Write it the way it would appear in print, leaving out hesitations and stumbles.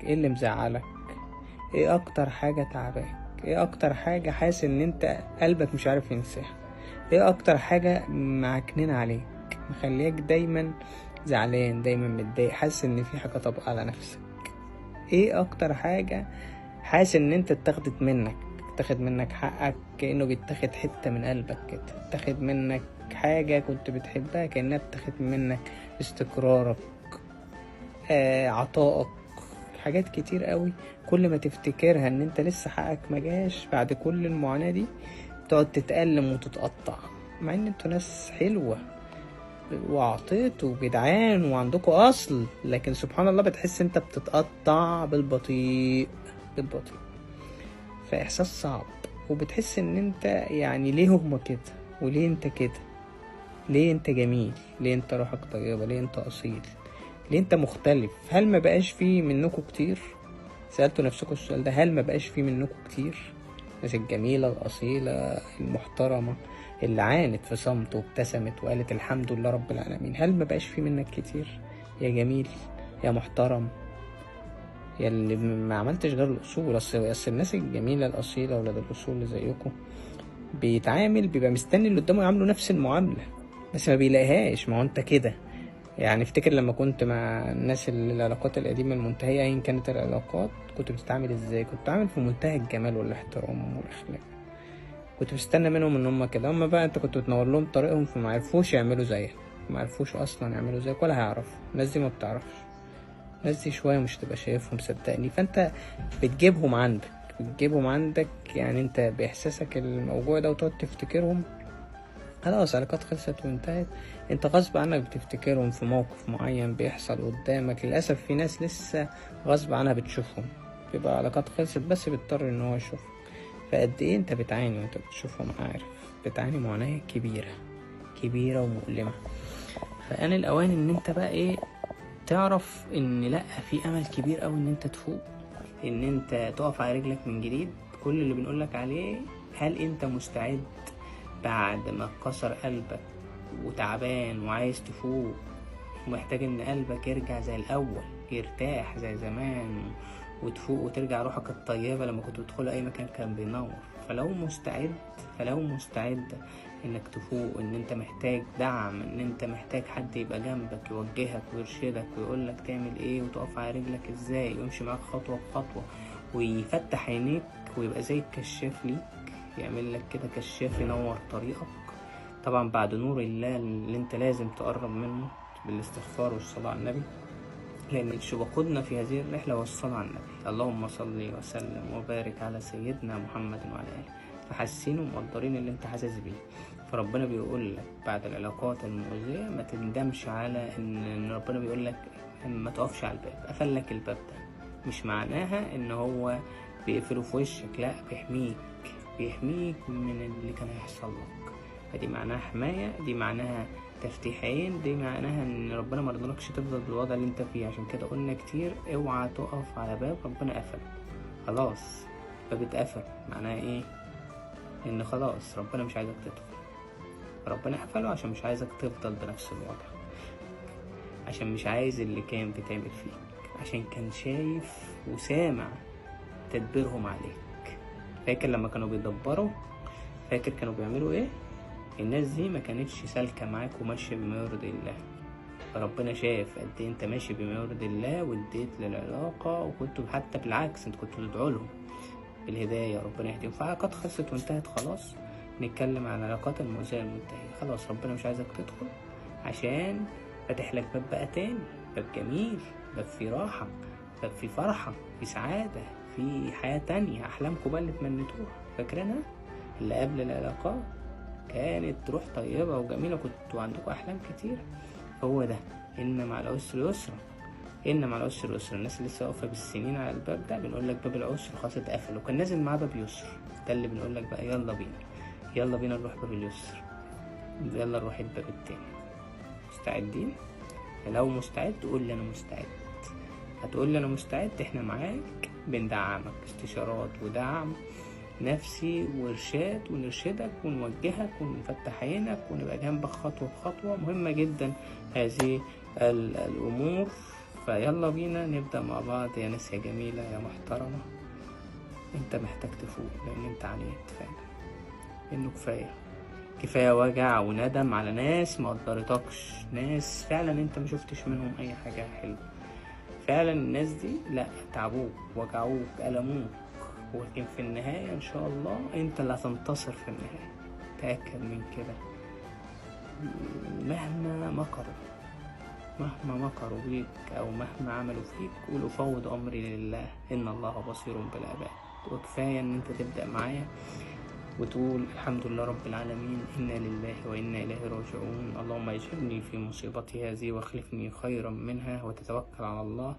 ايه اللي مزعلك؟ ايه اكتر حاجة تعباك؟ ايه اكتر حاجة حاسس ان انت قلبك مش عارف ينساها؟ ايه اكتر حاجة معكنين عليك مخليك دايما زعلان، دايما متضايق، حاسس ان في حاجة طابقة على نفسك؟ ايه اكتر حاجة حاسس ان انت اتاخد منك حقك، كأنه بيتاخد حتة من قلبك كده، اتاخد منك حاجة كنت بتحبها كأنها اتاخد منك، استقرارك، عطائك، حاجات كتير قوي. كل ما تفتكرها ان انت لسه حقك مجاش بعد كل المعاناة دي، تقعد تتألم وتتقطع، مع ان انتوا ناس حلوة وعطيتوا جدعان وعندكوا اصل، لكن سبحان الله بتحس انت بتتقطع بالبطيء بالبطيء. فاحساس صعب، وبتحس ان انت يعني ليه هما كده، وليه انت كده، ليه انت جميل، ليه انت روحك طيبة، ليه انت اصيل، ليه انت مختلف. هل ما بقاش فيه منكم كتير؟ سألتوا نفسكم السؤال ده؟ هل ما بقاش فيه منكم كتير؟ الناس الجميلة الأصيلة المحترمة اللي عانت في صمت وابتسمت وقالت الحمد لله رب العالمين، هل ما بقاش فيه منك كتير يا جميل يا محترم يا اللي ما عملتش غير الأصول؟ أصل الناس الجميلة الأصيلة ولاد الأصول اللي زيكم بيبقى مستني اللي قدامه يعملوا نفس المعاملة، بس ما بيلاقيهاش. ما هو انت كده يعني. افتكر لما كنت مع الناس اللي العلاقات القديمة المنتهية، ايا كانت العلاقات، كنت بتتعامل ازاي؟ كنت بتتعامل في منتهى الجمال والاحترام والاخلاق. كنت بستنى منهم ان هم كده. هم بقى انت كنت بتنور لهم طريقهم، فما عرفوش يعملوا زيك، ما عرفوش اصلا يعملوا زيك ولا هيعرفوا. الناس دي ما بتعرفش، الناس دي شوية مش تبقى شايفهم صدقني. فانت بتجيبهم عندك يعني، انت باحساسك الموجوع ده وتقعد تفتكرهم. خلاص علاقات خلصت وانتهت، انت غصب عنك بتفتكرهم في موقف معين بيحصل قدامك. للأسف في ناس لسه غصب عنها بتشوفهم، بيبقى علاقات خلصت بس بيضطر ان هو يشوفهم. فقد ايه انت بتعاني وانت بتشوفهم، عارف بتعاني معاناة كبيرة كبيرة ومؤلمة. فأنا الأوان ان انت بقى ايه، تعرف ان لأ، في امل كبير اوي ان انت تفوق، ان انت تقف على رجلك من جديد. كل اللي بنقولك عليه، هل انت مستعد بعد ما اتكسر قلبك وتعبان وعايز تفوق، ومحتاج ان قلبك يرجع زي الاول، يرتاح زي زمان، وتفوق وترجع روحك الطيبة لما كنت تدخل اي مكان كان بينور؟ فلو مستعد انك تفوق، ان انت محتاج دعم، ان انت محتاج حد يبقى جنبك يوجهك ويرشدك ويقولك تعمل ايه وتقف على رجلك ازاي، ويمشي معاك خطوة بخطوة ويفتح عينيك ويبقى زي الكشاف ليك، يعمل لك كده كشاف ينور طريقك. طبعا بعد نور الله اللي انت لازم تقرب منه بالاستغفار والصلاة على النبي، لأن اللي بقودنا في هذه الرحلة هو الصلاة على النبي. اللهم صل وسلم وبارك على سيدنا محمد وعلى آله. فحاسين ومقدرين اللي انت حاسس بيه. فربنا بيقول لك بعد العلاقات المؤذية ما تندمش على ان ربنا بيقول لك ما تقفش على الباب. قفل لك الباب ده مش معناها ان هو بيقفله في وشك، لا، بيحميك من اللي كان هيحصل لك. فدي معناها حماية، دي معناها تفتيح عين، دي معناها ان ربنا مرضلكش تفضل بالوضع اللي انت فيه. عشان كده قلنا كتير اوعى تقف على باب ربنا قفل. خلاص باب اتقفل، معناها ايه؟ ان خلاص ربنا مش عايزك تدخل. ربنا قفله عشان مش عايزك تفضل بنفس الوضع، عشان مش عايز اللي كان بتعمل فيك، عشان كان شايف وسامع تدبيرهم عليك. فاكر لما كانوا بيدبروا؟ فاكر كانوا بيعملوا ايه؟ الناس دي ما كانتش سالكة معاك وماشية بما يرضي الله. فربنا شايف قد ايه انت ماشي بما يرضي الله، واديت للعلاقة، وكنتوا حتى بالعكس انت كنتوا تدعوا لهم بالهداية، ربنا يهديهم. فعلاقات خلصت وانتهت خلاص. نتكلم عن العلاقات المؤذية المنتهية. خلاص ربنا مش عايزك تدخل، عشان فاتح لك باب بقى تاني، باب جميل، باب فيه راحة، باب فيه فرحة، فيه سعادة، في حياة تانية، أحلامكم بقى اللي تمنيتوها فاكرينها، اللي قبل العلاقات كانت روح طيبة وجميلة، كنتوا عندكم أحلام كتير. هو ده، إن مع العسر يسرا، إن مع العسر يسرا. الناس اللي لسه واقفة بالسنين على الباب ده بنقول لك باب العسر خلاص اتقفل، وكان نازل معاه باب يسر. ده اللي بنقول لك بقى يلا بينا نروح باب اليسر، يلا نروح الباب التاني. مستعدين؟ لو مستعد قول لي أنا مستعد. هتقول لي أنا مستعد، إحنا معاك، بندعمك استشارات ودعم نفسي وإرشاد، ونرشدك ونوجهك ونفتح عينك ونبقى جنبك خطوة بخطوة. مهمة جدا هذه الأمور فيلا بينا نبدأ مع بعض يا ناس يا جميلة يا محترمة. انت محتاج تفوق لان انت عانيت فعلا، انه كفاية وجع وندم على ناس ما قدرتكش، ناس فعلا انت ما شفتش منهم اي حاجة حلوة. فعلا الناس دي لا تعبوك وجعوك ألموك، ولكن في النهاية ان شاء الله انت اللي هتنتصر في النهاية، تأكد من كده. مهما مكروا بيك او مهما عملوا فيك، قول افوض امري لله ان الله بصير بالعباد. وكفاية ان انت تبدأ معايا وتقول الحمد لله رب العالمين، إنا لله وإنا إليه راجعون، اللهم اجعلني في مصيبتي هذه واخلفني خيرا منها، وتتوكل على الله.